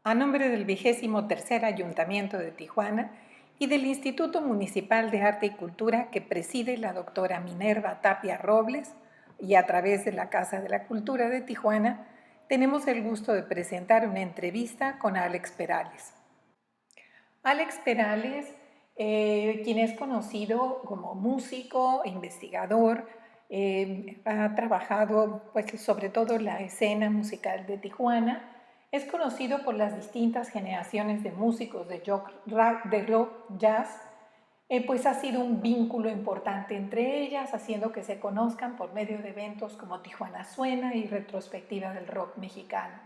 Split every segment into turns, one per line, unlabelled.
A nombre del 23º Ayuntamiento de Tijuana y del Instituto Municipal de Arte y Cultura que preside la doctora Minerva Tapia Robles y a través de la Casa de la Cultura de Tijuana, tenemos el gusto de presentar una entrevista con Alex Perales. Alex Perales, quien es conocido como músico, investigador, ha trabajado pues, sobre todo en la escena musical de Tijuana. Es conocido por las distintas generaciones de músicos de rock jazz, pues ha sido un vínculo importante entre ellas, haciendo que se conozcan por medio de eventos como Tijuana Suena y Retrospectiva del Rock Mexicano.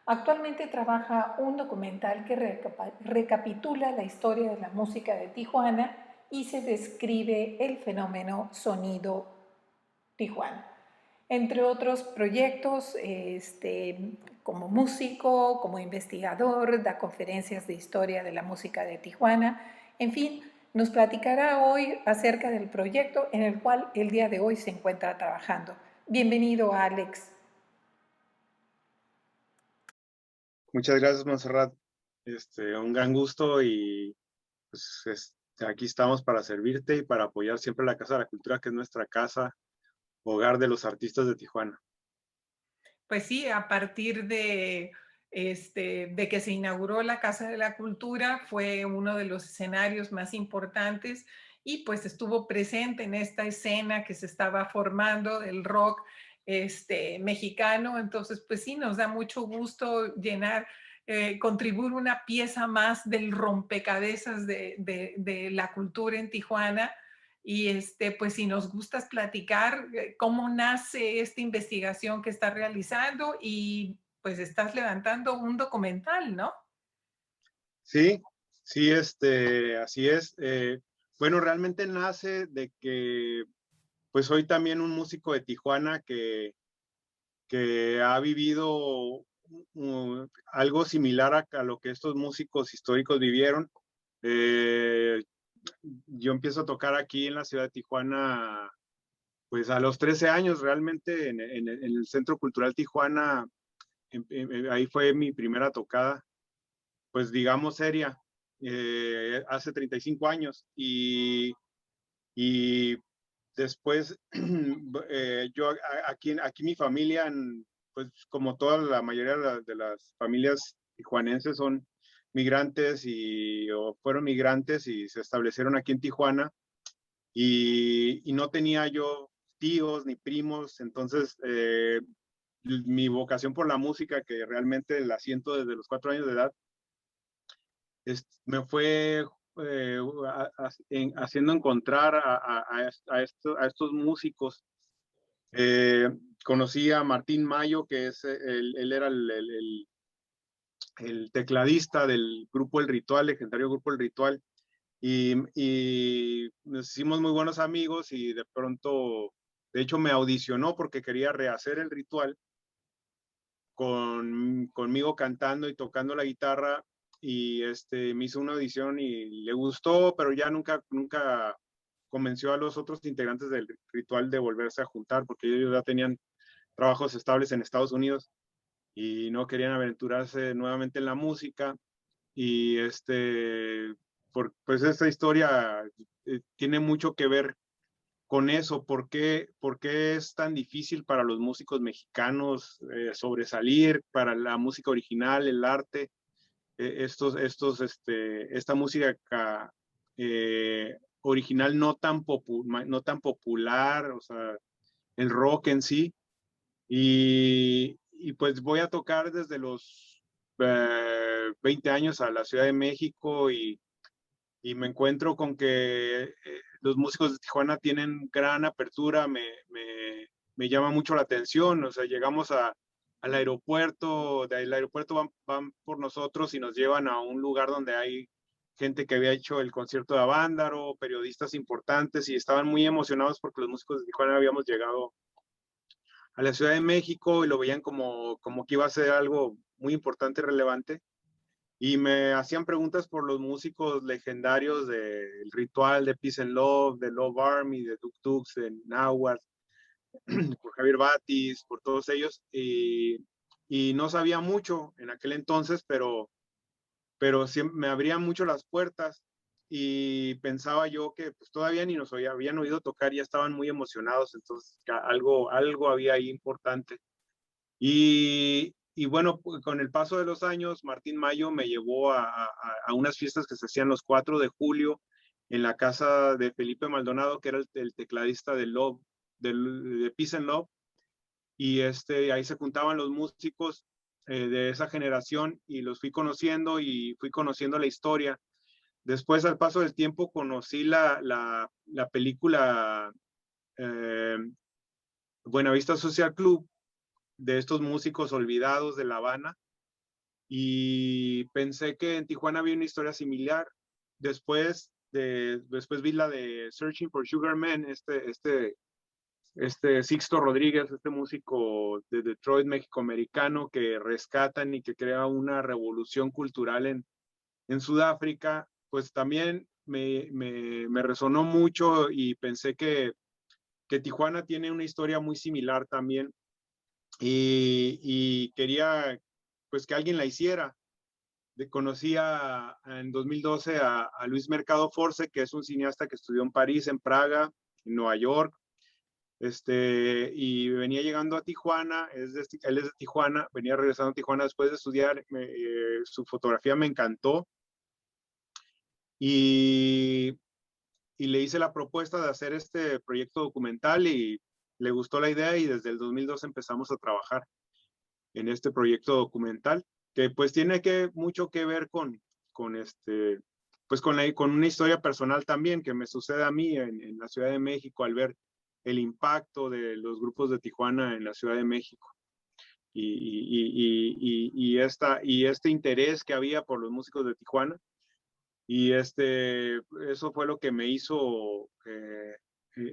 Actualmente trabaja un documental que recapitula la historia de la música de Tijuana y se describe el fenómeno sonido Tijuana. Entre otros proyectos, como músico, como investigador, da conferencias de historia de la música de Tijuana. En fin, nos platicará hoy acerca del proyecto en el cual el día de hoy se encuentra trabajando. Bienvenido, Alex.
Muchas gracias, Montserrat. Un gran gusto y pues aquí estamos para servirte y para apoyar siempre la Casa de la Cultura, que es nuestra casa, hogar de los artistas de Tijuana.
Pues sí, a partir de que se inauguró la Casa de la Cultura, fue uno de los escenarios más importantes y pues estuvo presente en esta escena que se estaba formando del rock mexicano. Entonces, pues sí, nos da mucho gusto contribuir una pieza más del rompecabezas de la cultura en Tijuana. Y pues si nos gustas platicar cómo nace esta investigación que estás realizando y pues estás levantando un documental, ¿no?
Sí, sí, así es. Bueno, realmente nace de que pues soy también un músico de Tijuana que ha vivido algo similar a lo que estos músicos históricos vivieron. Eh, yo empiezo a tocar aquí en la ciudad de Tijuana, pues a los 13 años realmente, en el Centro Cultural Tijuana. Ahí fue mi primera tocada, pues digamos seria, hace 35 años. Y después, aquí mi familia, pues como toda la mayoría de las familias tijuanenses son migrantes o fueron migrantes y se establecieron aquí en Tijuana, y no tenía yo tíos ni primos. Entonces mi vocación por la música, que realmente la siento desde los 4 años de edad, me fue haciendo encontrar a estos músicos. Eh, Conocí a Martín Mayo, que él era el tecladista del grupo El Ritual, legendario grupo El Ritual, y nos hicimos muy buenos amigos. Y de pronto, de hecho, me audicionó porque quería rehacer El Ritual conmigo cantando y tocando la guitarra. Y me hizo una audición y le gustó, pero ya nunca convenció a los otros integrantes del Ritual de volverse a juntar, porque ellos ya tenían trabajos estables en Estados Unidos y no querían aventurarse nuevamente en la música. Y pues esta historia tiene mucho que ver con eso. ¿Por qué es tan difícil para los músicos mexicanos sobresalir, para la música original, el arte, esta música original no tan popular, o sea, el rock en sí? Y pues voy a tocar desde los 20 años a la Ciudad de México, y me encuentro con que los músicos de Tijuana tienen gran apertura. Me llama mucho la atención. O sea, llegamos al aeropuerto, del aeropuerto van por nosotros y nos llevan a un lugar donde hay gente que había hecho el concierto de Avándaro, periodistas importantes, y estaban muy emocionados porque los músicos de Tijuana habíamos llegado a la Ciudad de México y lo veían como que iba a ser algo muy importante y relevante. Y me hacían preguntas por los músicos legendarios del Ritual, de Peace and Love, de Love Army, de Tuk Tuks, de Nahuatl, por Javier Batis, por todos ellos. y no sabía mucho en aquel entonces, pero siempre me abrían mucho las puertas y pensaba yo que pues, todavía ni nos habían oído tocar, ya estaban muy emocionados, entonces algo había ahí importante. Y bueno, con el paso de los años, Martín Mayo me llevó a unas fiestas que se hacían los 4 de julio en la casa de Felipe Maldonado, que era el tecladista de Love, de Peace and Love, y ahí se juntaban los músicos de esa generación y los fui conociendo y fui conociendo la historia. Después, al paso del tiempo, conocí la película eh, Buenavista Social Club, de estos músicos olvidados de La Habana, y pensé que en Tijuana había una historia similar. Después vi la de Searching for Sugar Man, Sixto Rodríguez, este músico de Detroit, México-americano, que rescatan y que crea una revolución cultural en Sudáfrica. Pues también me resonó mucho y pensé que Tijuana tiene una historia muy similar también, y quería pues que alguien la hiciera. Conocí en 2012 a Luis Mercado Force, que es un cineasta que estudió en París, en Praga, en Nueva York, y venía llegando a Tijuana. Él es de Tijuana, venía regresando a Tijuana después de estudiar. Su fotografía me encantó y, y le hice la propuesta de hacer este proyecto documental y le gustó la idea, y desde el 2002 empezamos a trabajar en este proyecto documental, que pues tiene mucho que ver con pues con una historia personal también que me sucede a mí en la Ciudad de México, al ver el impacto de los grupos de Tijuana en la Ciudad de México, y este interés que había por los músicos de Tijuana, y eso fue lo que me hizo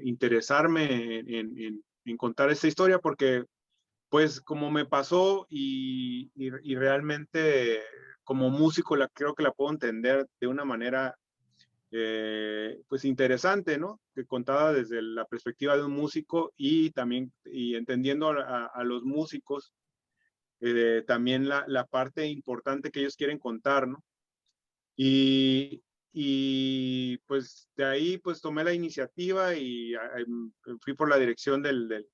interesarme en contar esta historia, porque pues como me pasó, y realmente como músico creo que la puedo entender de una manera pues interesante, ¿no? Que contada desde la perspectiva de un músico, y también y entendiendo a los músicos también la parte importante que ellos quieren contar, ¿no? Y, pues de ahí pues tomé la iniciativa y fui por la dirección de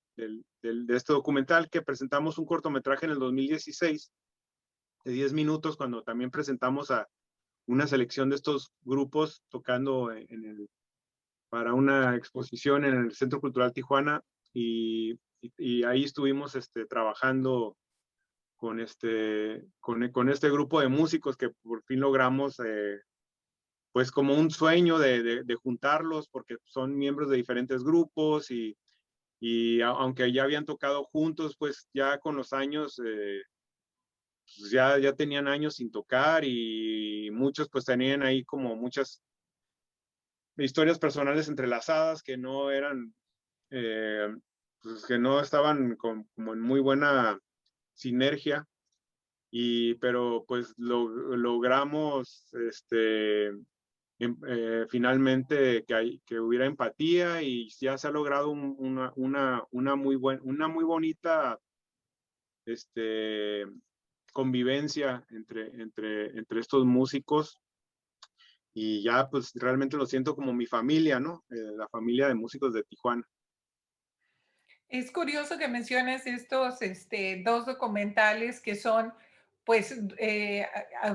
este documental, que presentamos un cortometraje en el 2016 de 10 minutos, cuando también presentamos a una selección de estos grupos tocando para una exposición en el Centro Cultural Tijuana, y ahí estuvimos trabajando con este grupo de músicos, que por fin logramos pues como un sueño de juntarlos, porque son miembros de diferentes grupos, y aunque ya habían tocado juntos, pues ya con los años, pues ya tenían años sin tocar, y muchos pues tenían ahí como muchas historias personales entrelazadas que no eran, eh, pues que no estaban como en muy buena sinergia, pero pues logramos finalmente que hubiera empatía, y ya se ha logrado una muy bonita este, convivencia entre estos músicos, y ya pues realmente lo siento como mi familia, ¿no? La familia de músicos de Tijuana.
Es curioso que menciones estos dos documentales que son, pues,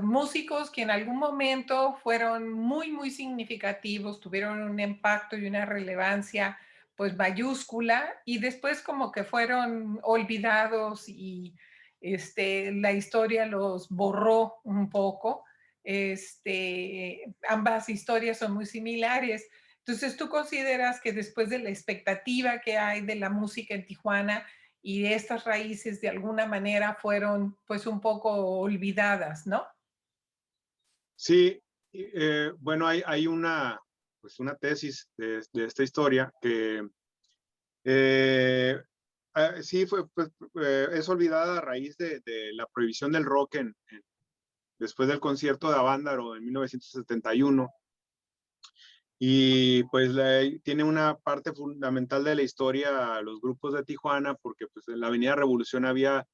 músicos que en algún momento fueron muy, muy significativos, tuvieron un impacto y una relevancia, pues, mayúscula, y después como que fueron olvidados y la historia los borró un poco. Ambas historias son muy similares. Entonces, ¿tú consideras que después de la expectativa que hay de la música en Tijuana y de estas raíces de alguna manera fueron pues un poco olvidadas, ¿no?
Sí, bueno, hay pues una tesis de esta historia que sí pues, es olvidada a raíz de la prohibición del rock después del concierto de Avándaro en 1971. Y pues tiene una parte fundamental de la historia los grupos de Tijuana, porque pues en la Avenida Revolución había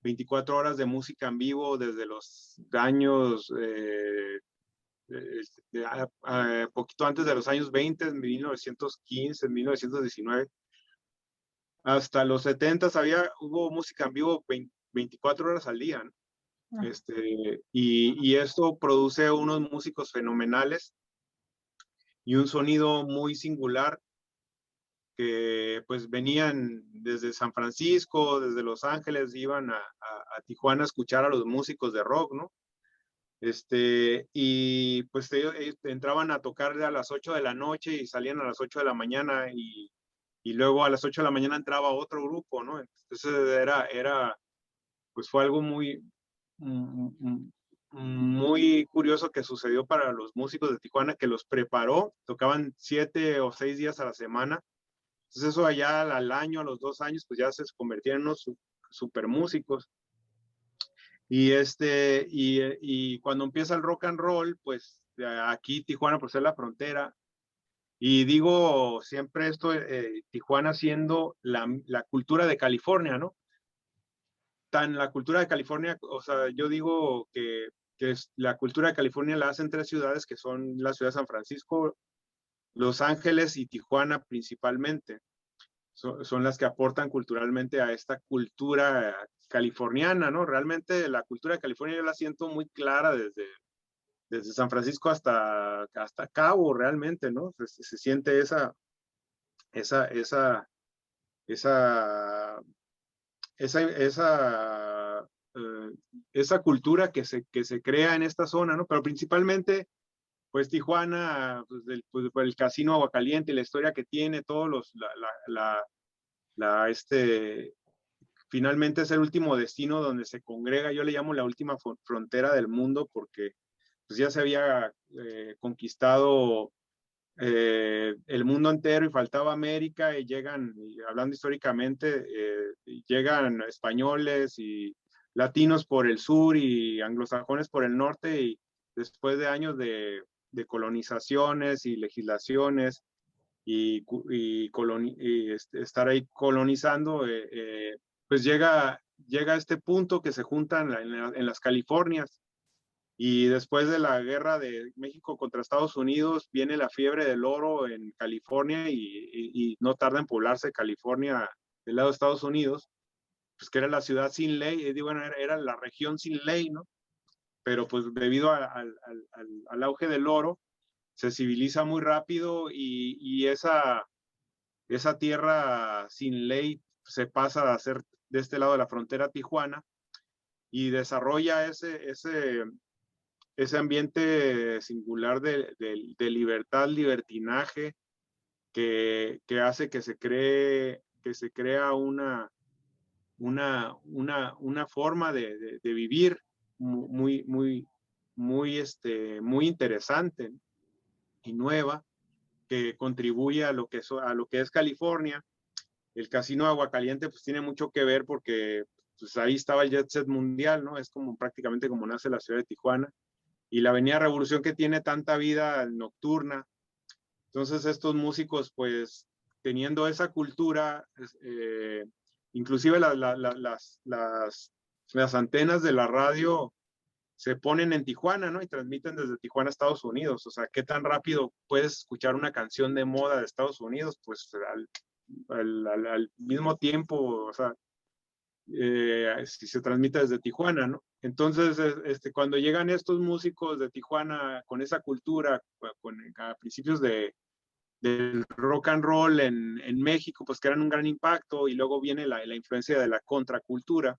24 horas de música en vivo desde los años, poquito antes de los años 20, en 1915, en 1919, hasta los 70 hubo música en vivo 24 horas al día, ¿no? Y esto produce unos músicos fenomenales y un sonido muy singular que pues venían desde San Francisco, desde Los Ángeles, iban a Tijuana a escuchar a los músicos de rock, ¿no? Y pues ellos entraban a tocar a las 8 de la noche y salían a las 8 de la mañana y luego a las 8 de la mañana entraba otro grupo, ¿no? Entonces pues fue algo muy curioso que sucedió para los músicos de Tijuana, que los preparó, tocaban 7 o 6 días a la semana. Entonces eso allá al año, a los 2 años, pues ya se convertían en unos super músicos. Y cuando empieza el rock and roll, pues aquí Tijuana pues es la frontera. Y digo siempre esto, Tijuana siendo la cultura de California, ¿no? Tan la cultura de California, o sea, yo digo que la cultura de California la hacen 3 ciudades, que son la ciudad de San Francisco, Los Ángeles y Tijuana principalmente. Son las que aportan culturalmente a esta cultura californiana, ¿no? Realmente la cultura de California yo la siento muy clara desde San Francisco hasta Cabo, realmente, ¿no? Se siente esa, esa, esa, esa, eh, esa cultura que se crea en esta zona, ¿no? Pero principalmente, pues Tijuana, pues, por el casino Aguacaliente y la historia que tiene, todos la, finalmente es el último destino donde se congrega, yo le llamo la última frontera del mundo porque pues ya se había conquistado el mundo entero y faltaba América y llegan, y hablando históricamente, llegan españoles y latinos por el sur y anglosajones por el norte y después de años de colonizaciones y legislaciones y estar ahí colonizando, pues llega a este punto que se juntan en las Californias. Y después de la guerra de México contra Estados Unidos, viene la fiebre del oro en California y no tarda en poblarse California del lado de Estados Unidos, pues que era la ciudad sin ley, y bueno, era la región sin ley, ¿no? Pero pues debido al auge del oro, se civiliza muy rápido y esa tierra sin ley se pasa a ser de este lado de la frontera Tijuana y desarrolla ese ambiente singular de libertad, libertinaje, que hace que se crea una forma de vivir muy, muy, muy interesante y nueva, que contribuye a lo que es California. El casino Aguacaliente pues tiene mucho que ver porque pues ahí estaba el jet set mundial, ¿no? Es como prácticamente como nace la ciudad de Tijuana y la Avenida Revolución que tiene tanta vida nocturna. Entonces estos músicos pues teniendo esa cultura, inclusive las antenas de la radio se ponen en Tijuana, ¿no? Y transmiten desde Tijuana a Estados Unidos. O sea, ¿qué tan rápido puedes escuchar una canción de moda de Estados Unidos? Pues al mismo tiempo, o sea, si se transmite desde Tijuana, ¿no? Entonces, cuando llegan estos músicos de Tijuana con esa cultura, a principios del rock and roll en México, pues crean un gran impacto y luego viene la influencia de la contracultura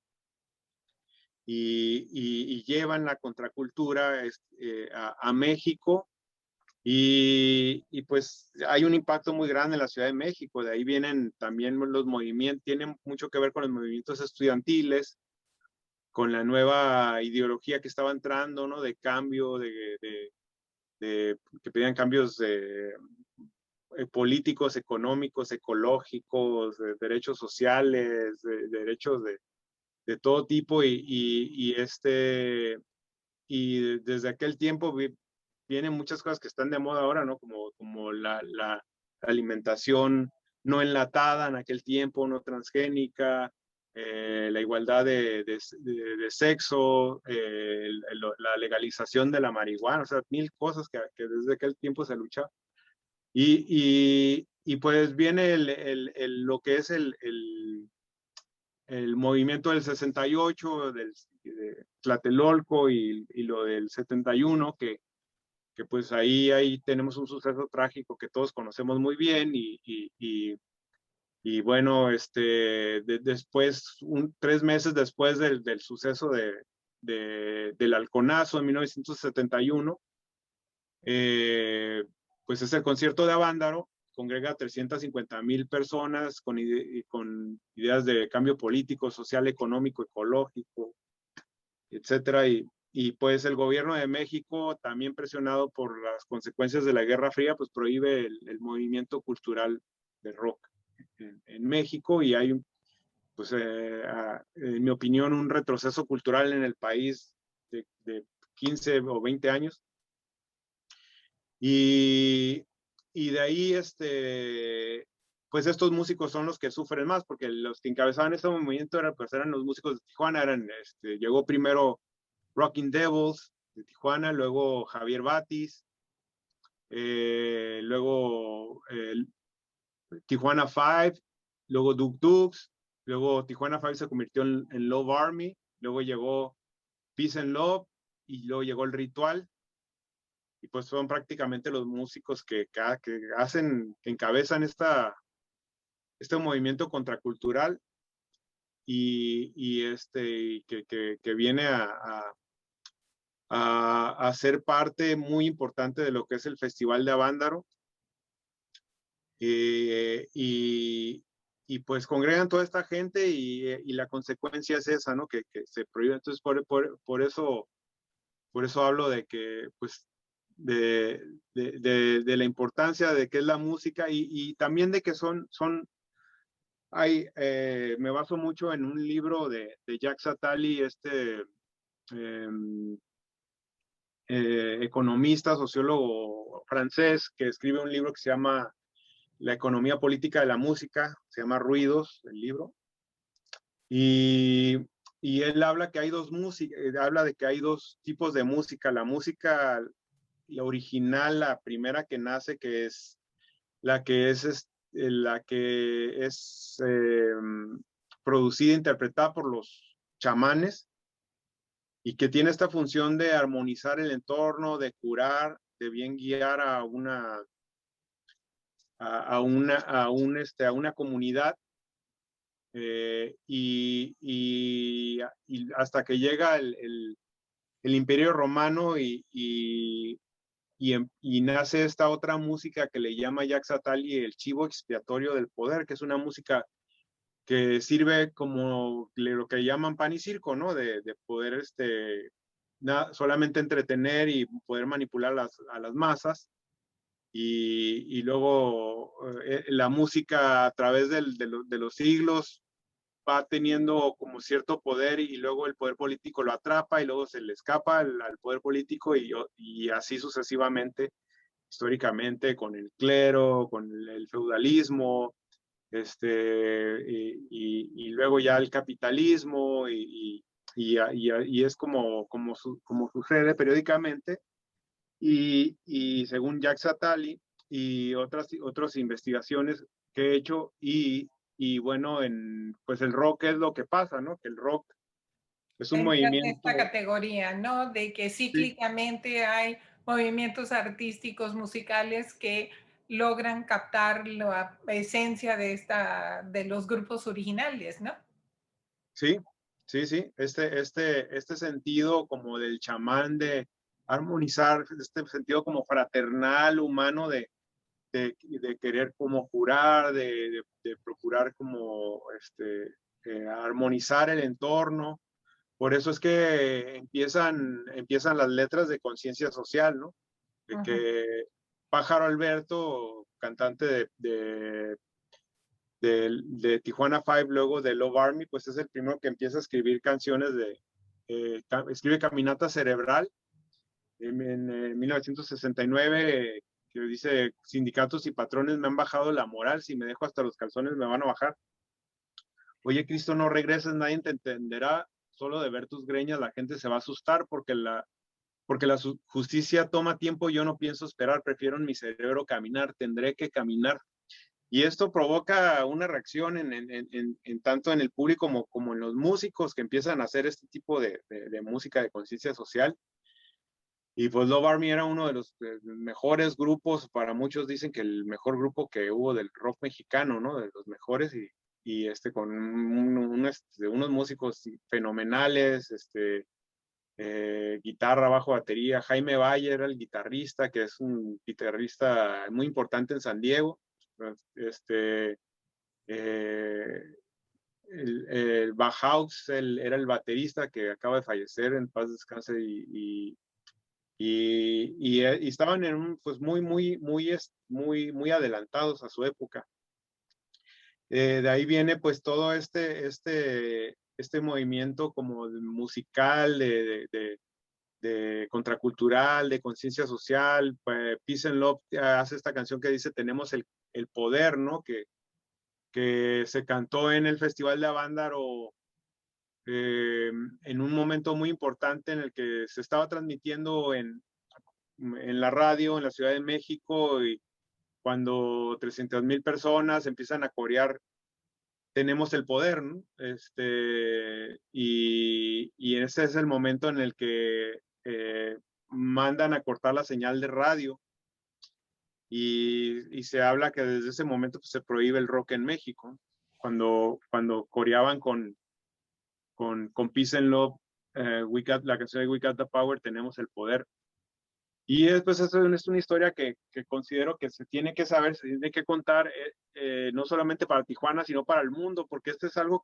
y llevan la contracultura a México y pues hay un impacto muy grande en la Ciudad de México, de ahí vienen también los movimientos, tienen mucho que ver con los movimientos estudiantiles, con la nueva ideología que estaba entrando, ¿no? De cambio, que pedían cambios políticos, económicos, ecológicos, de derechos sociales, derechos de todo tipo y desde aquel tiempo vienen muchas cosas que están de moda ahora, ¿no? Como la alimentación no enlatada en aquel tiempo, no transgénica, la igualdad de sexo, la legalización de la marihuana, o sea, mil cosas que desde aquel tiempo se lucha. Y pues viene lo que es el movimiento del 68, de Tlatelolco y lo del 71, que pues ahí tenemos un suceso trágico que todos conocemos muy bien y bueno, después, 3 meses después del suceso del Halconazo en 1971, pues es el concierto de Avándaro, congrega 350,000 personas con ideas de cambio político, social, económico, ecológico, etcétera. Y pues el gobierno de México, también presionado por las consecuencias de la Guerra Fría, pues prohíbe el movimiento cultural de rock en México y hay, pues, en mi opinión, un retroceso cultural en el país de 15 o 20 años. Y, y de ahí, pues estos músicos son los que sufren más, porque los que encabezaban este movimiento eran los músicos de Tijuana. Llegó primero Rocking Devils de Tijuana, luego Javier Batis, luego Tijuana Five, luego Duk Dukes, luego Tijuana Five se convirtió en Love Army, luego llegó Peace and Love y luego llegó El Ritual. Y pues son prácticamente los músicos que encabezan este movimiento contracultural que viene a ser parte muy importante de lo que es el Festival de Avándaro. Y pues congregan toda esta gente y la consecuencia es esa, ¿no? Que se prohíbe. Entonces, por eso hablo de que, pues, de la importancia de qué es la música y también de que me baso mucho en un libro de Jacques Attali, eh, economista, sociólogo francés, que escribe un libro que se llama La economía política de la música, se llama Ruidos, el libro, y, y él habla que hay habla de que hay dos tipos de música, la música la original, la primera que nace, que es la que es producida, interpretada por los chamanes y que tiene esta función de armonizar el entorno, de curar, de bien guiar a una comunidad y hasta que llega el Imperio Romano y nace esta otra música que le llama Jacques Attali el chivo expiatorio del poder, que es una música que sirve como lo que llaman pan y circo, ¿no? De poder solamente entretener y poder manipular a las masas. Y luego la música a través de los siglos va teniendo como cierto poder y luego el poder político lo atrapa y luego se le escapa al poder político y así sucesivamente, históricamente, con el clero, con el feudalismo, y luego ya el capitalismo y es como sucede periódicamente y según Jacques Attali y otras investigaciones que he hecho y bueno, pues el rock es lo que pasa, ¿no? Que el rock es un
Entra en
movimiento,
esta categoría, ¿no? De que
sí,
cíclicamente hay movimientos artísticos, musicales que logran captar la esencia de los grupos originales, ¿no?
sí, sí, sí, este sentido como del chamán de armonizar, este sentido como fraternal, humano de querer como curar, de procurar como armonizar el entorno. Por eso es que empiezan las letras de conciencia social, ¿no? De
Ujú.
que Pájaro Alberto, cantante de Tijuana Five, luego de Love Army, pues es el primero que empieza a escribir canciones escribe Caminata Cerebral en 1969, que dice, sindicatos y patrones me han bajado la moral, si me dejo hasta los calzones me van a bajar. oye, Cristo, no regreses, nadie te entenderá, solo de ver tus greñas la gente se va a asustar porque la justicia toma tiempo, yo no pienso esperar, prefiero en mi cerebro caminar, tendré que caminar. Y esto provoca una reacción en tanto en el público como en los músicos que empiezan a hacer este tipo de música de conciencia social. Y pues Love Army era uno de los mejores grupos, para muchos dicen que el mejor grupo que hubo del rock mexicano, ¿no? De los mejores y con unos músicos fenomenales, guitarra, bajo, batería. Jaime Valle era el guitarrista, que es un guitarrista muy importante en San Diego. Este, eh, el Bauhaus era el baterista que acaba de fallecer, en paz descanse, y estaban en pues muy adelantados a su época. De ahí viene pues todo este movimiento como musical, de contracultural, de conciencia social. Peace and Love hace esta canción que dice tenemos el poder, ¿no? Que se cantó en el Festival de Avándaro en un momento muy importante en el que se estaba transmitiendo en la radio en la Ciudad de México, y cuando 300,000 personas empiezan a corear tenemos el poder, ¿no? Y ese es el momento en el que mandan a cortar la señal de radio y se habla que desde ese momento pues, se prohíbe el rock en México. Cuando coreaban con Peace and Love, la canción de We Got the Power, tenemos el poder. Y después eso es una historia que considero que se tiene que saber, se tiene que contar, no solamente para Tijuana, sino para el mundo, porque esto es algo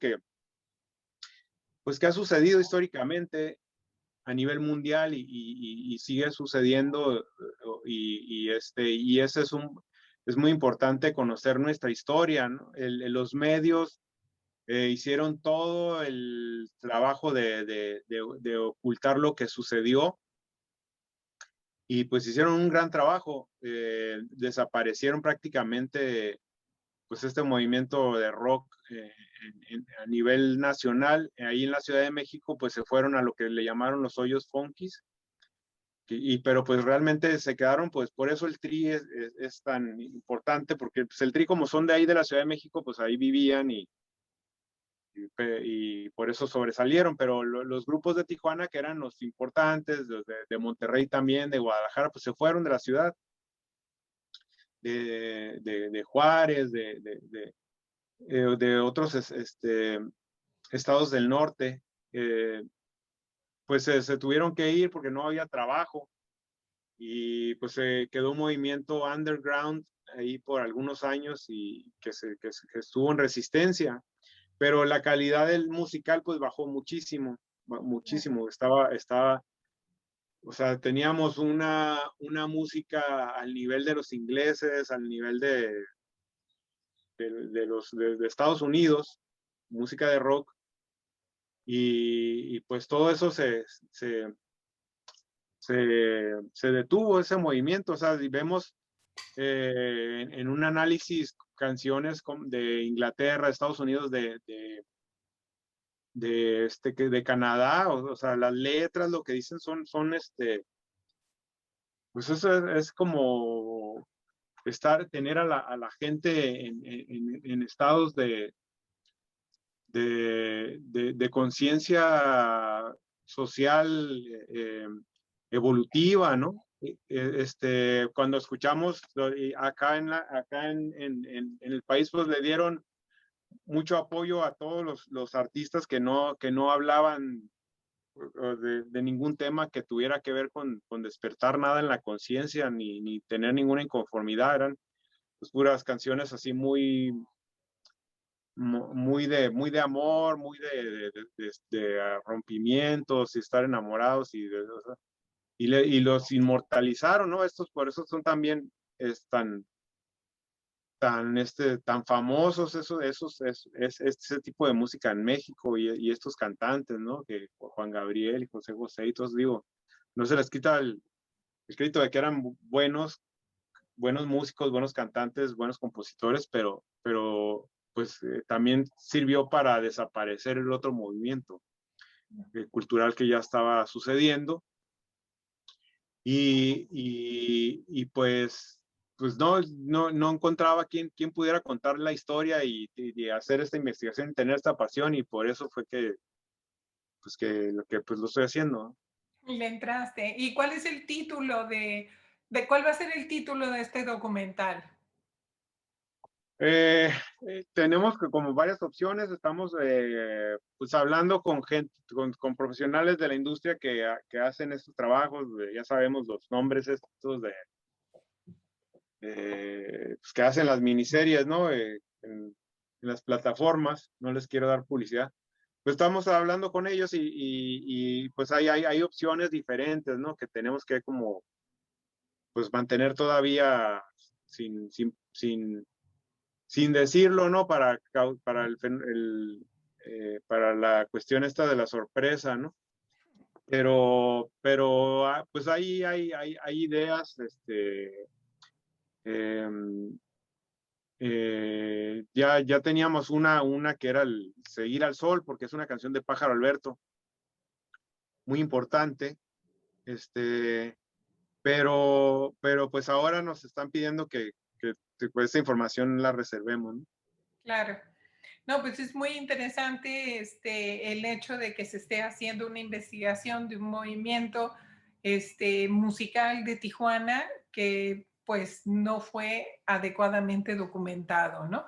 pues, que ha sucedido históricamente a nivel mundial y sigue sucediendo, y ese es muy importante conocer nuestra historia, ¿no? Los medios hicieron todo el trabajo de ocultar lo que sucedió, y pues hicieron un gran trabajo. Desaparecieron prácticamente pues este movimiento de rock a nivel nacional. Ahí en la Ciudad de México pues se fueron a lo que le llamaron los hoyos funkis, pero pues realmente se quedaron, pues por eso el Tri es tan importante, porque pues, el Tri, como son de ahí de la Ciudad de México, pues ahí vivían y por eso sobresalieron. Pero los grupos de Tijuana, que eran los importantes, los de Monterrey también, de Guadalajara, pues se fueron de la ciudad, de Juárez, de otros estados del norte. Pues se tuvieron que ir porque no había trabajo, y pues se quedó un movimiento underground ahí por algunos años y que estuvo en resistencia, pero la calidad del musical pues bajó muchísimo, muchísimo. O sea, teníamos una música al nivel de los ingleses, al nivel de Estados Unidos, música de rock, y pues todo eso se detuvo, ese movimiento. O sea, si vemos en un análisis canciones de Inglaterra, Estados Unidos, de Canadá, o sea, las letras lo que dicen son pues eso es como tener a la gente en estados de conciencia social evolutiva, ¿no? Cuando escuchamos acá en el país, pues le dieron mucho apoyo a todos los artistas que no hablaban de ningún tema que tuviera que ver con despertar nada en la conciencia, ni tener ninguna inconformidad. Eran pues puras canciones así muy de amor, muy de rompimientos y estar enamorados, y los inmortalizaron, ¿no? Estos por eso son también tan famosos, ese tipo de música en México, y estos cantantes, ¿no? Que Juan Gabriel y José José y todos, digo, no se les quita el crédito de que eran buenos músicos, buenos cantantes, buenos compositores, pero pues también sirvió para desaparecer el otro movimiento cultural que ya estaba sucediendo. Pues no encontraba quién pudiera contar la historia y hacer esta investigación y tener esta pasión, y por eso fue que lo estoy haciendo, ¿no?
Y le entraste. ¿Y cuál es el título de cuál va a ser el título de este documental?
Eh, Tenemos como varias opciones, estamos pues hablando con gente, con profesionales de la industria que hacen estos trabajos, ya sabemos los nombres estos pues que hacen las miniseries, ¿no? En las plataformas, no les quiero dar publicidad. Pues estamos hablando con ellos pues hay opciones diferentes, ¿no? Que tenemos que como pues mantener todavía sin decirlo, ¿no? Para la cuestión esta de la sorpresa, ¿no? Pero pues ahí hay ideas, em, ya teníamos una que era el Seguir al Sol, porque es una canción de Pájaro Alberto, muy importante, este, pero pues ahora nos están pidiendo que pues esa información la reservemos, ¿no?
Claro. No, pues es muy interesante el hecho de que se esté haciendo una investigación de un movimiento musical de Tijuana que pues no fue adecuadamente documentado, ¿no?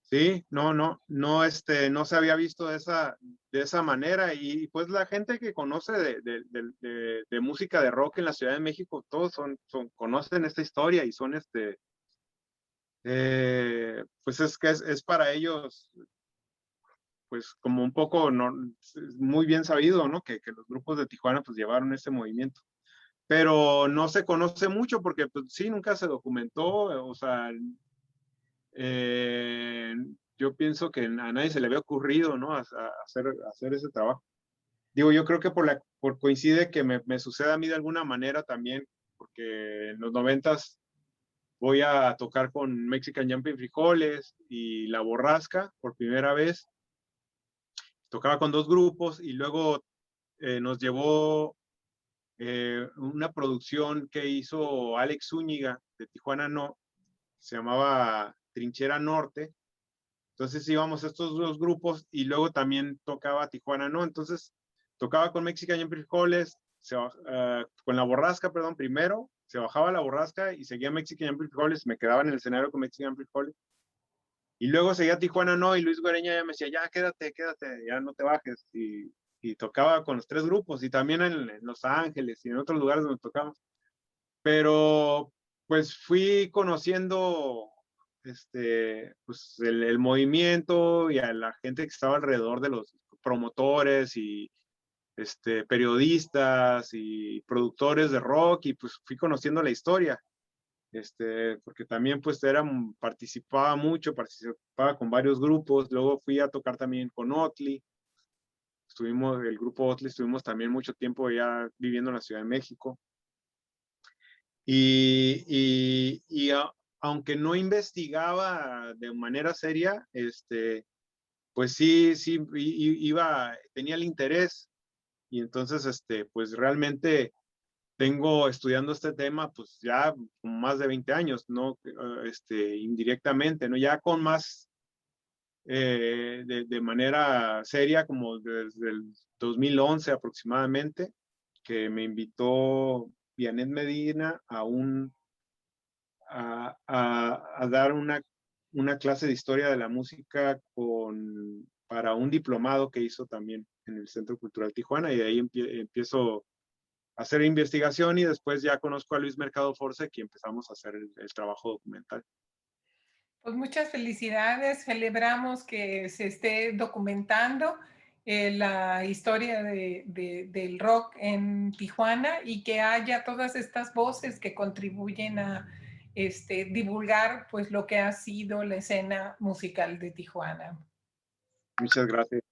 Sí, no se había visto de esa manera, y pues la gente que conoce de música de rock en la Ciudad de México, todos conocen esta historia y son pues es que es para ellos, pues como un poco, no, muy bien sabido, ¿no? Que los grupos de Tijuana pues llevaron ese movimiento, pero no se conoce mucho porque pues sí, nunca se documentó, o sea, eh, yo pienso que a nadie se le había ocurrido, ¿no? Hacer ese trabajo. Digo, yo creo que por coincide que me sucede a mí de alguna manera también, porque en los noventas voy a tocar con Mexican Jumping Frijoles y La Borrasca por primera vez. Tocaba con dos grupos y luego nos llevó una producción que hizo Alex Zúñiga de Tijuana No, se llamaba Trinchera Norte. Entonces íbamos a estos dos grupos y luego también tocaba Tijuana No. Entonces tocaba con Mexican Jumping Frijoles, con La Borrasca, perdón, primero, se bajaba La Borrasca y seguía Mexican Jumping Frijoles, me quedaba en el escenario con Mexican Jumping Frijoles. Y luego seguía Tijuana No y Luis Guareña ya me decía, ya quédate, ya no te bajes. Y tocaba con los tres grupos y también en Los Ángeles y en otros lugares donde tocamos. Pero pues fui conociendo pues el movimiento y a la gente que estaba alrededor de los promotores y periodistas y productores de rock, y pues fui conociendo la historia, porque también pues participaba con varios grupos. Luego fui a tocar también con Otley, el grupo Otley, estuvimos también mucho tiempo ya viviendo en la Ciudad de México. Aunque no investigaba de manera seria, pues sí, tenía el interés, y entonces, pues realmente tengo estudiando este tema, pues ya como más de 20 años, ¿no? Indirectamente, ¿no? Ya con más, de manera seria, como desde el 2011 aproximadamente, que me invitó Vianet Medina a dar una clase de historia de la música para un diplomado que hizo también en el Centro Cultural Tijuana, y de ahí empiezo a hacer investigación, y después ya conozco a Luis Mercado Force y empezamos a hacer el trabajo documental.
Pues muchas felicidades, celebramos que se esté documentando la historia del rock en Tijuana y que haya todas estas voces que contribuyen a divulgar pues lo que ha sido la escena musical de Tijuana.
Muchas gracias.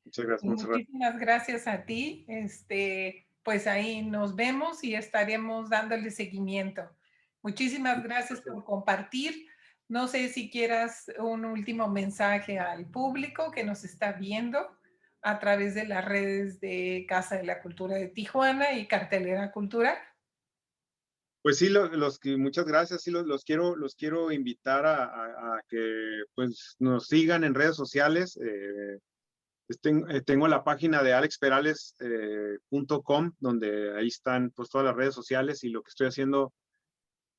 Muchas gracias, Montserrat.
Muchísimas gracias a ti. Pues ahí nos vemos y estaremos dándole seguimiento. Muchísimas gracias por compartir No sé si quieras un último mensaje al público que nos está viendo a través de las redes de Casa de la Cultura de Tijuana y Cartelera Cultural.
Pues sí, muchas gracias. Sí, los quiero invitar a que pues nos sigan en redes sociales. Tengo la página de alexperales.com, donde ahí están pues todas las redes sociales y lo que estoy haciendo.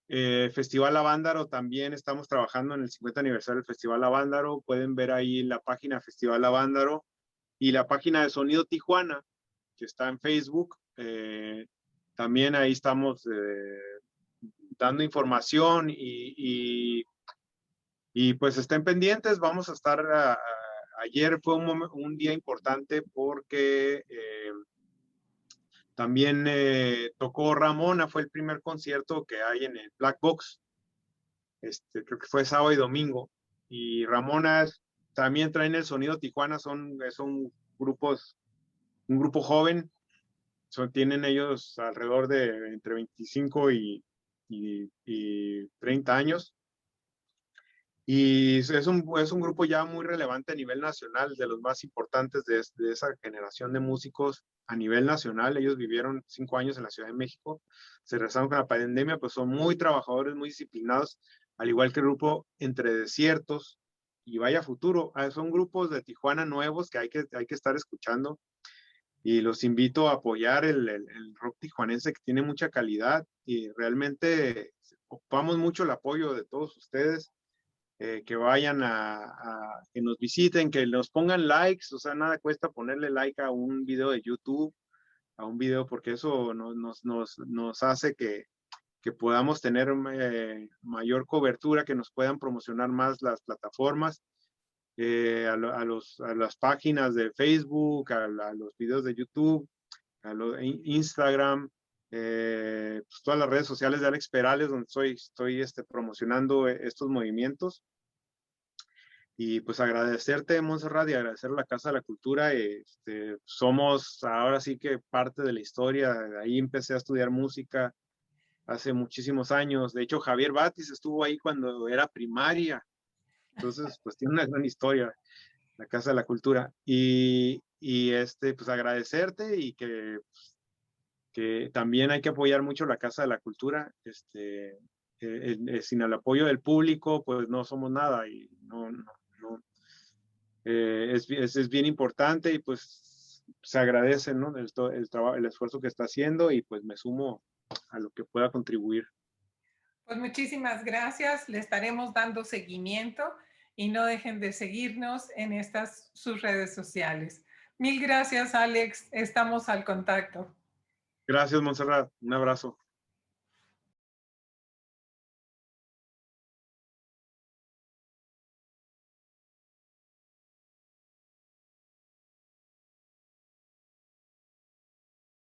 Festival Avándaro, también estamos trabajando en el 50 aniversario del Festival Avándaro. Pueden ver ahí la página Festival Avándaro y la página de Sonido Tijuana, que está en Facebook. También ahí estamos dando información y pues estén pendientes. Vamos a estar, ayer fue un día importante porque también tocó Ramona, fue el primer concierto que hay en el Black Box. Creo que fue sábado y domingo. Y Ramona también traen el Sonido Tijuana, son grupos, un grupo joven, tienen ellos alrededor de entre 25 y 30 años. Y es un grupo ya muy relevante a nivel nacional, de los más importantes de esa generación de músicos a nivel nacional. Ellos vivieron 5 años en la Ciudad de México, se regresaron con la pandemia, pues son muy trabajadores, muy disciplinados, al igual que el grupo Entre Desiertos y Vaya Futuro. Son grupos de Tijuana nuevos que hay que estar escuchando y los invito a apoyar el rock tijuanense, que tiene mucha calidad y realmente ocupamos mucho el apoyo de todos ustedes. Que vayan que nos visiten, que nos pongan likes, o sea, nada cuesta ponerle like a un video de YouTube, a un video, porque eso nos hace que podamos tener mayor cobertura, que nos puedan promocionar más las plataformas, a las páginas de Facebook, a los videos de YouTube, Instagram, pues todas las redes sociales de Alex Perales, donde estoy promocionando estos movimientos. Y pues agradecerte, Montserrat, y agradecer a la Casa de la Cultura. Somos ahora sí que parte de la historia. De ahí empecé a estudiar música hace muchísimos años. De hecho, Javier Batis estuvo ahí cuando era primaria. Entonces, pues tiene una gran historia la Casa de la Cultura. Pues agradecerte y que también hay que apoyar mucho la Casa de la Cultura. Sin el apoyo del público, pues no somos nada y no, es bien importante y pues se agradece, ¿no? El esfuerzo que está haciendo y pues me sumo a lo que pueda contribuir.
Pues muchísimas gracias, le estaremos dando seguimiento y no dejen de seguirnos en estas sus redes sociales. Mil gracias, Alex, estamos al contacto.
Gracias, Montserrat. Un abrazo.